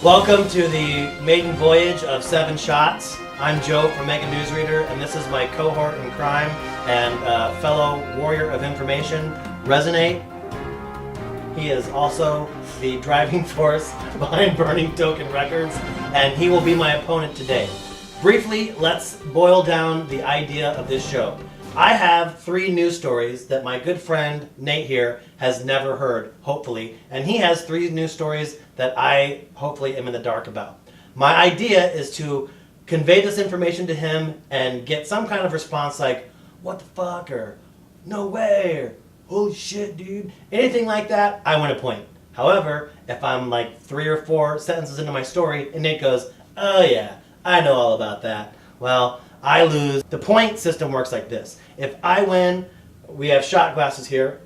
Welcome to the maiden voyage of 7 Shots. I'm Joe from Mega Newsreader, and this is my cohort in crime and fellow warrior of information, Resonate. He is also the driving force behind Burning Token Records, and he will be my opponent today. Briefly, let's boil down the idea of this show. I have 3 news stories that my good friend Nate here has never heard, hopefully, and he has 3 news stories that I hopefully am in the dark about. My idea is to convey this information to him and get some kind of response like, what the fuck, or no way, or holy shit, dude. Anything like that, I win a point. However, if I'm like 3 or 4 sentences into my story and Nate goes, oh yeah, I know all about that, well, I lose. The point system works like this. If I win, we have shot glasses here,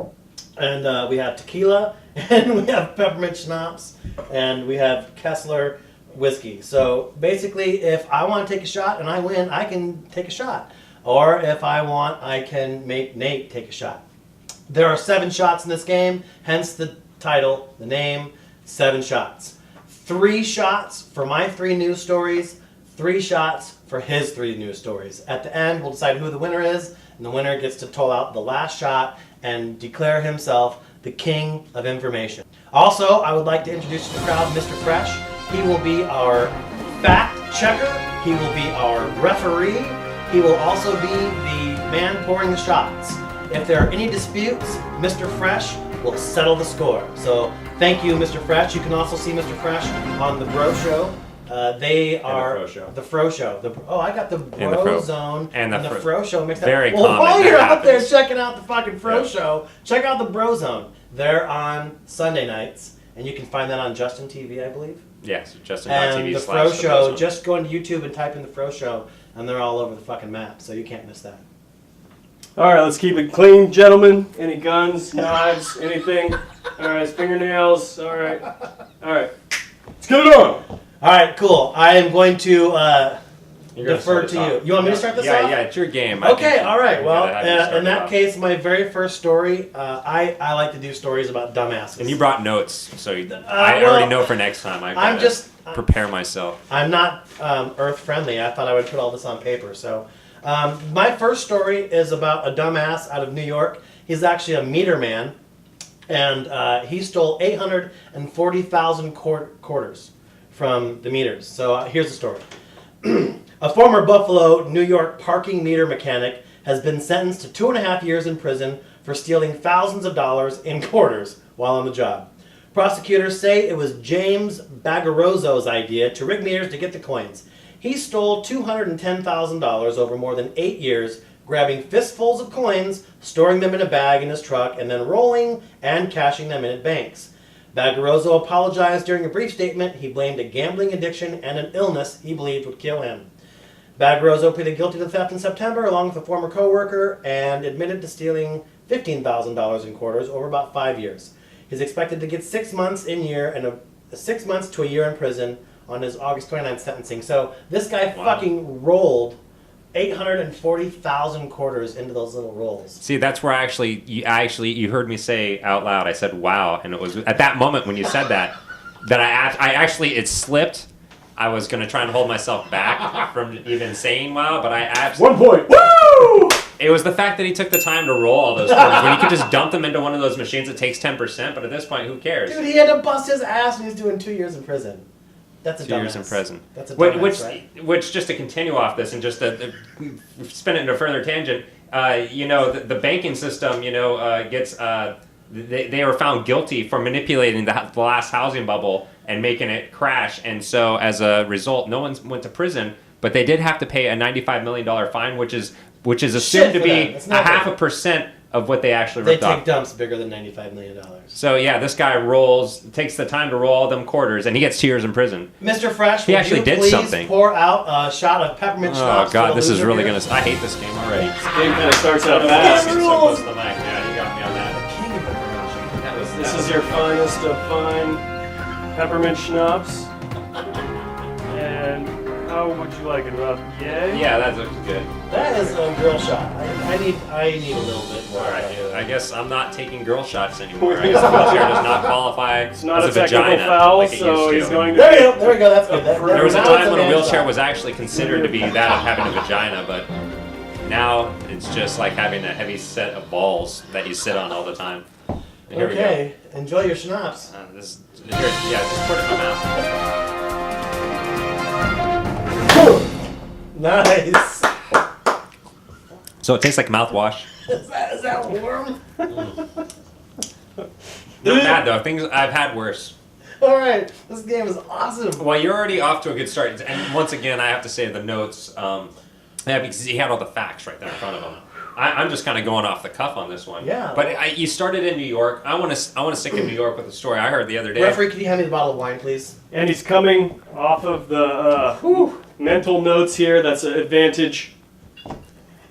and we have tequila, and we have peppermint schnapps, and we have Kessler whiskey. So basically, if I want to take a shot and I win, I can take a shot. Or if I want, I can make Nate take a shot. There are 7 shots in this game, hence the title, the name, 7 shots. 3 shots for my 3 news stories, 3 shots for his 3 news stories. At the end, we'll decide who the winner is, and the winner gets to toll out the last shot and declare himself the king of information. Also, I would like to introduce to the crowd Mr. Fresh. He will be our fact checker. He will be our referee. He will also be the man pouring the shots. If there are any disputes, Mr. Fresh will settle the score. So thank you, Mr. Fresh. You can also see Mr. Fresh on the Bro Show. They are the Fro Show. I got the Bro Zone and the Fro Show mixed up. Very well, common. while you're out there checking out the fucking Fro Show, check out the Bro Zone. They're on Sunday nights, and you can find that on Justin TV, I believe. Yes, Justin.tv. And the Fro Show. Just go into YouTube and type in the Fro Show, and they're all over the fucking map, so you can't miss that. All right, let's keep it clean, gentlemen. Any guns, knives, anything? All right, fingernails. All right. Let's get it on. All right, cool. I am going to defer to you. You want me to start this off? Yeah, it's your game. Okay, all right. Well, in that case, my very first story, I like to do stories about dumbasses. And you brought notes, so I already know for next time. I'm just prepare myself. I'm not earth friendly. I thought I would put all this on paper. So my first story is about a dumbass out of New York. He's actually a meter man, and he stole 840,000 quarters from the meters. So here's the story. A former Buffalo, New York parking meter mechanic has been sentenced to 2.5 years in prison for stealing thousands of dollars in quarters while on the job. Prosecutors say it was James Bagarozzo's idea to rig meters to get the coins. He stole $210,000 over more than 8 years, grabbing fistfuls of coins, storing them in a bag in his truck, and then rolling and cashing them in at banks. Bagarozzo apologized during a brief statement. He blamed a gambling addiction and an illness he believed would kill him. Bagarozzo pleaded guilty to the theft in September along with a former co-worker and admitted to stealing $15,000 in quarters over about 5 years. He's expected to get 6 months to a year in prison on his August 29th sentencing. So this guy fucking rolled 840,000 quarters into those little rolls. See, that's where you heard me say out loud. I said, "Wow," and it was at that moment when you said that it slipped. I was going to try and hold myself back from even saying "wow," but I absolutely 1 point. Woo! It was the fact that he took the time to roll all those quarters when you could just dump them into one of those machines that takes 10%. But at this point, who cares? Dude, he had to bust his ass and he's doing 2 years in prison. That's a 2 years in prison. That's a dumbass, right? Which, just to continue off this and just to spin it into a further tangent, the banking system, gets they were found guilty for manipulating the last housing bubble and making it crash, and so as a result, no one went to prison, but they did have to pay a $95 million fine, which is assumed to be a 0.5% of what they actually ripped off. They take dumps bigger than $95 million. So yeah, this guy takes the time to roll all them quarters, and he gets 2 years in prison. Mr. Fresh, he actually did something. Pour out a shot of peppermint schnapps? Oh God, this is really gonna. I hate this game already. This game kind of starts out fast. So close to the mic. Yeah, you got me on that. This is your finest of fine peppermint schnapps. And How would you like it? About yay? Yeah, that looks good. That is a girl shot. I need a little bit more. All right, I guess I'm not taking girl shots anymore. I guess the wheelchair does not qualify It's not as a a technical vagina foul, like it so used he's to. going to. There we go. There we go. That's good. There was a now time it's when a man wheelchair shot. was actually considered to be that of having a vagina, but now it's just like having a heavy set of balls that you sit on all the time. And here Okay, enjoy your schnapps. we go. Just put it in my mouth. Nice. So it tastes like mouthwash. Is that warm? Not bad though. Things I've had worse. All right, this game is awesome. Well, you're already off to a good start. And once again, I have to say the notes. Because he had all the facts right there in front of him. I'm just kind of going off the cuff on this one. Yeah. But you started in New York. I want to stick in New York with the story I heard the other day. Referee, can you hand me the bottle of wine, please? And he's coming off of the mental notes here. That's an advantage.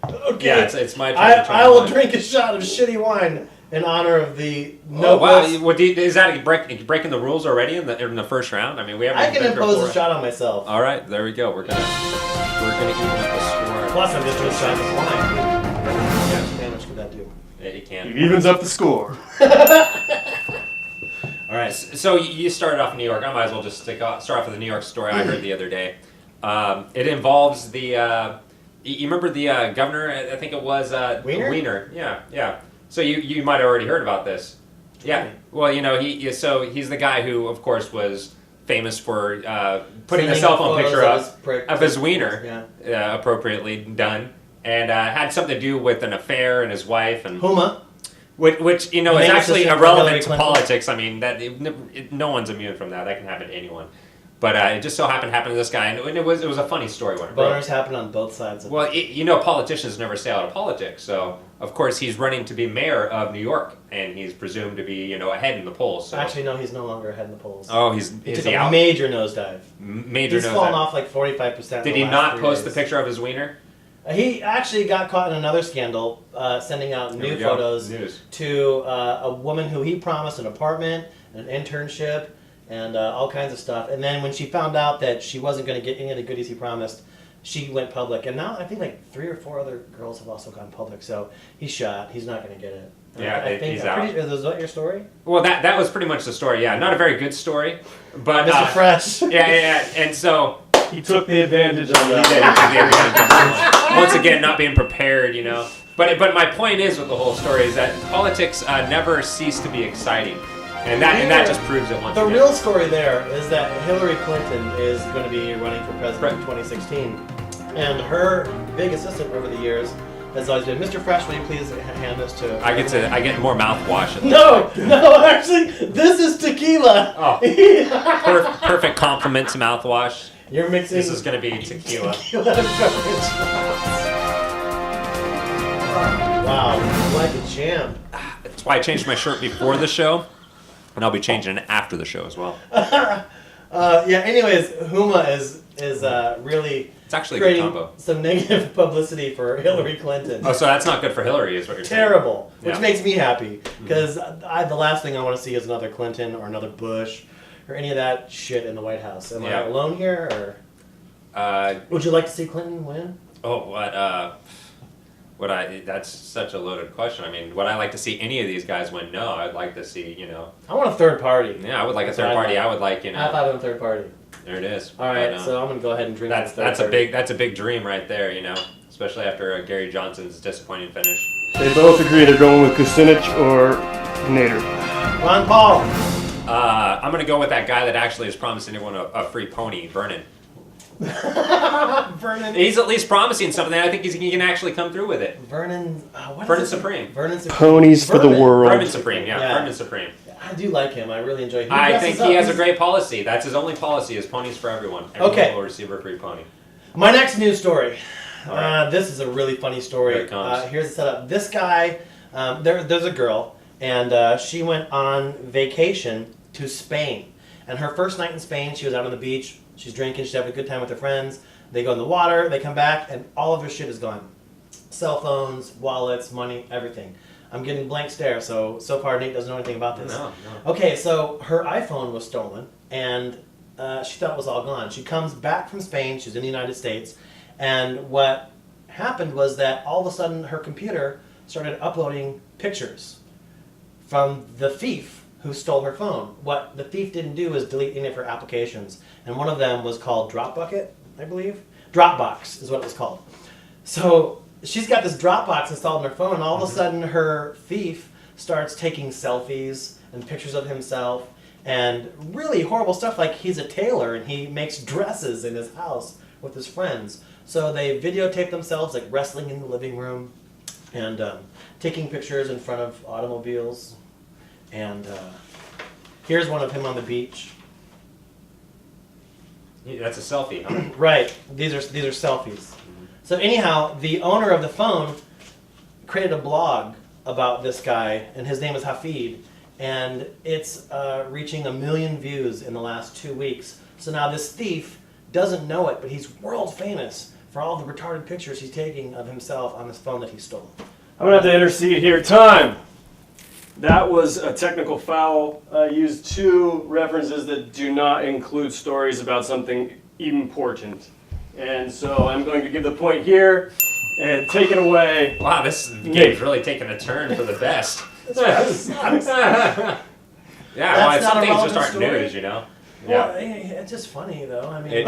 Okay. Yeah, it's my turn. to try I will one. drink a shot of shitty wine in honor of the Oh wow! notebooks. What is that breaking the rules already in the first round? I mean, we haven't. I can been through impose four. a shot on myself. All right, there we go. We're gonna even up the score. Plus, I'm just doing shots of wine. Yeah, how damage could that do? Yeah, you can. He evens up the score. All right. So you started off in New York. I might as well just start off with the New York story I heard the other day. It involves the. You remember the governor? I think it was Wiener? Wiener. Yeah. So you might have already heard about this. Yeah. Well, he's the guy who, of course, was famous for putting a Sending cell phone photos picture of up of his wiener, Yeah. appropriately done, and had something to do with an affair and his wife and. Huma. Which is Name actually system for irrelevant Hillary to Clinton. politics. I mean, no one's immune from that. That can happen to anyone. But it just so happened to happen to this guy, and it was a funny story when it broke. Boners happen on both sides of Well, politicians never stay out of politics. So of course he's running to be mayor of New York, and he's presumed to be ahead in the polls. So. Actually, no, he's no longer ahead in the polls. Oh, he is took he a out? major nosedive. Major He's nose fallen dive. off like 45%. Did he not post the picture of his wiener? He actually got caught in another scandal, sending out There we nude go. photos News. to a woman who he promised an apartment, an internship, and all kinds of stuff. And then when she found out that she wasn't going to get any of the goodies he promised, she went public. And now I think like 3 or 4 other girls have also gone public. So he's shot. He's not going to get it. Yeah, I think he's I'm out. pretty sure. Is that your story? Well, that was pretty much the story. Yeah, not a very good story, but Mr. Fresh. Yeah, and so. He took the advantage on that. Once again, not being prepared, But my point is with the whole story is that politics never cease to be exciting, and that just proves it once The again. real story there is that Hillary Clinton is going to be running for president in 2016, and her big assistant over the years has always been, Mr. Fresh, will you please hand this to... I get more mouthwash. No, actually, this is tequila. Oh, perfect compliment to mouthwash. You're mixing... This is going to be tequila. Tequila and beverage. Wow, like a champ. That's why I changed my shirt before the show, and I'll be changing it after the show as well. Anyways, Huma is really It's actually a good creating combo. some negative publicity for Hillary Clinton. Oh, so that's not good for Hillary, is what you're saying? Terrible, which Yeah. makes me happy, because the last thing I want to see is another Clinton or another Bush or any of that shit in the White House. Am I Yeah. alone here, or would you like to see Clinton win? That's such a loaded question. I mean, would I like to see any of these guys win? No, I'd like to see, I want a third party. Yeah, I would like a That's third what party. I'd I would like, I thought of a third party. there it is. All right, But, so I'm gonna go ahead and drink. that's a big dream right there, especially after Gary Johnson's disappointing finish. They both agree they're going with Kucinich or Nader. Ron Paul. I'm gonna go with that guy that actually is promising everyone a free pony, Vernon. Vernon. He's at least promising something. I think he can actually come through with it. Vernon. Vernon Supreme. Vernon Supreme. Ponies for the Vernon. world. Vernon Supreme, yeah. Yeah. Vernon Supreme. I do like him. I really enjoy him. I think he has a great policy. That's his only policy: is ponies for everyone. Everyone Okay. will receive a free pony. My next news story. All right. This is a really funny story. Here it comes. Here's the setup. This guy, there's a girl, and she went on vacation to Spain. And her first night in Spain, she was out on the beach. She's drinking. She's having a good time with her friends. They go in the water. They come back, and all of her shit is gone. Cell phones, wallets, money, everything. I'm getting blank stare. So far Nate doesn't know anything about this. No. Okay, so her iPhone was stolen, and she thought it was all gone. She comes back from Spain. She's in the United States. And what happened was that all of a sudden her computer started uploading pictures from the thief who stole her phone. What the thief didn't do is delete any of her applications. And one of them was called Dropbucket, I believe. Dropbox is what it was called. So she's got this Dropbox installed on her phone, and all of a sudden her thief starts taking selfies and pictures of himself and really horrible stuff, like he's a tailor and he makes dresses in his house with his friends. So they videotape themselves like wrestling in the living room and taking pictures in front of automobiles. And here's one of him on the beach. Yeah, that's a selfie, huh? Right. These are selfies. So anyhow, the owner of the phone created a blog about this guy, and his name is Hafid, and it's reaching 1 million views in the last 2 weeks. So now this thief doesn't know it, but he's world famous for all the retarded pictures he's taking of himself on this phone that he stole. I'm going to have to intercede here. Time! That was a technical foul. Used 2 references that do not include stories about something important. And so I'm going to give the point here and take it away. Wow, this game's really taking a turn for the best. Yeah, well, some things just aren't news, you know? Well, it's just funny, though. I mean, It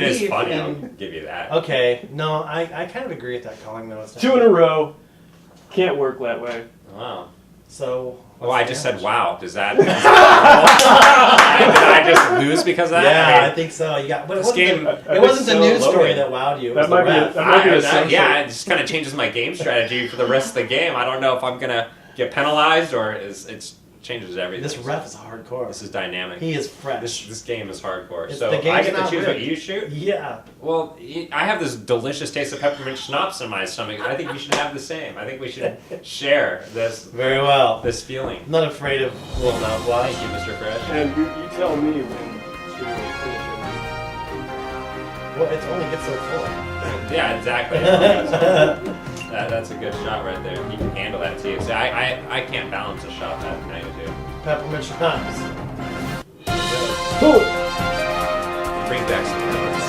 is funny, I'll give you that. Okay, no, I kind of agree with that calling, though. It's 2 in a row. Can't work that way. Wow. So... Oh, I just said wow. Does that... did I just lose because of that? Yeah, I think so. You got... This game... It wasn't the news story that wowed you. It was the ref. Yeah, it just kind of changes my game strategy for the rest of the game. I don't know if I'm going to get penalized or it changes everything. This ref is hardcore. This is dynamic. He is fresh. This game is hardcore. It's, so the I get to not choose rigged. what you shoot? Yeah. Well, I have this delicious taste of peppermint schnapps in my stomach. I think you should have the same. I think we should share this Very well. this feeling. I'm not afraid of Wolf mouthwash. Thank you, Mr. Fresh. And you tell me when to finish Well, it only gets so full. Yeah, exactly. That's a good shot right there. You can handle that too. So I can't balance a shot that night too. Peppermint schnapps. Boom! Bring back some memories.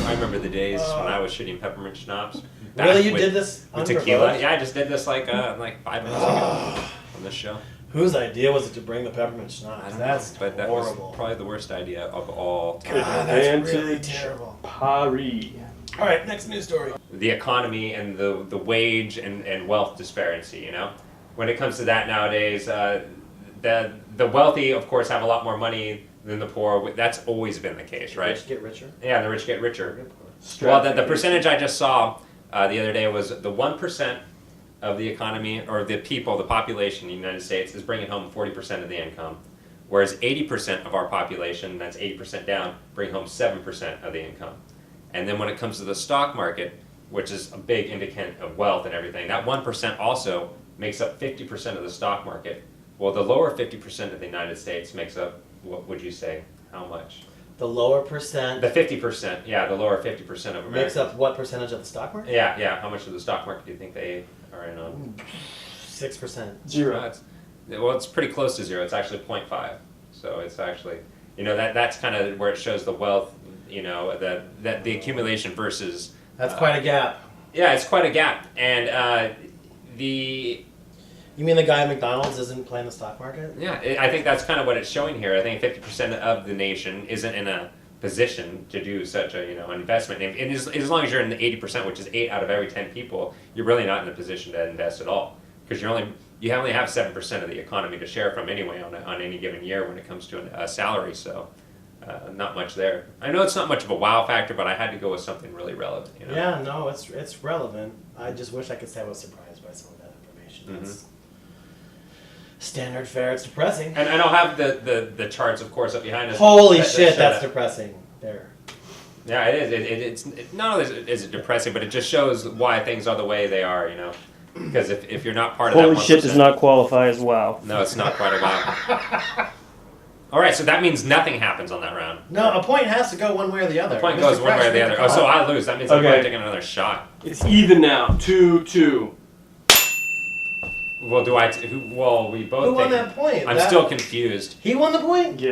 I remember the days when I was shooting peppermint schnapps. Really, you did this with under tequila? both? Yeah, I just did this like 5 minutes ago on this show. Whose idea was it to bring the peppermint I schnapps? don't That's know, but that horrible. was probably the worst idea of all time. God, that's Advantage really terrible. Paris. All right, next news story. The economy and the wage and wealth disparity, you know? When it comes to that nowadays, the wealthy, of course, have a lot more money than the poor. That's always been the case, right? Rich get richer. Yeah, the rich get richer. Well, the percentage I just saw the other day was the 1% of the economy, or the people, the population in the United States, is bringing home 40% of the income. Whereas 80% of our population, that's 80% down, bring home 7% of the income. And then when it comes to the stock market, which is a big indicant of wealth and everything, that 1% also makes up 50% of the stock market. Well, the lower 50% of the United States makes up, what would you say, how much? The lower percent The 50%, yeah, the lower 50% of America. makes up what percentage of the stock market? Yeah, how much of the stock market do you think they are in on? 6%. 0. Well, it's pretty close to 0. It's actually 0.5. So it's actually, that's kind of where it shows the wealth, that the accumulation versus... That's quite a gap. Yeah, it's quite a gap. And the... You mean the guy at McDonald's isn't playing the stock market? Yeah, I think that's kind of what it's showing here. I think 50% of the nation isn't in a position to do such a an investment. And as long as you're in the 80%, which is 8 out of every 10 people, you're really not in a position to invest at all, because you only have 7% of the economy to share from anyway on any given year when it comes to a salary. So not much there. I know it's not much of a wow factor, but I had to go with something really relevant. Yeah, no, it's relevant. I just wish I could say I was surprised by some of that information. Mm-hmm. It's standard fare. It's depressing. And I'll have the charts, of course, up behind us. Holy that shit, show that's that. depressing. There. Yeah, it is. It's not only is it depressing, but it just shows why things are the way they are. Because if you're not part of that 1%, Holy shit does not qualify as wow. No, it's not quite a wow. All right, so that means nothing happens on that round. No, a point has to go one way or the other. The point Mr. goes one way or the Fresh, other. Oh, so I lose. That means I'm probably taking another shot. It's even now. 2-2. Well, we both. Who won take- that point? I'm still confused. He won the point? Yeah.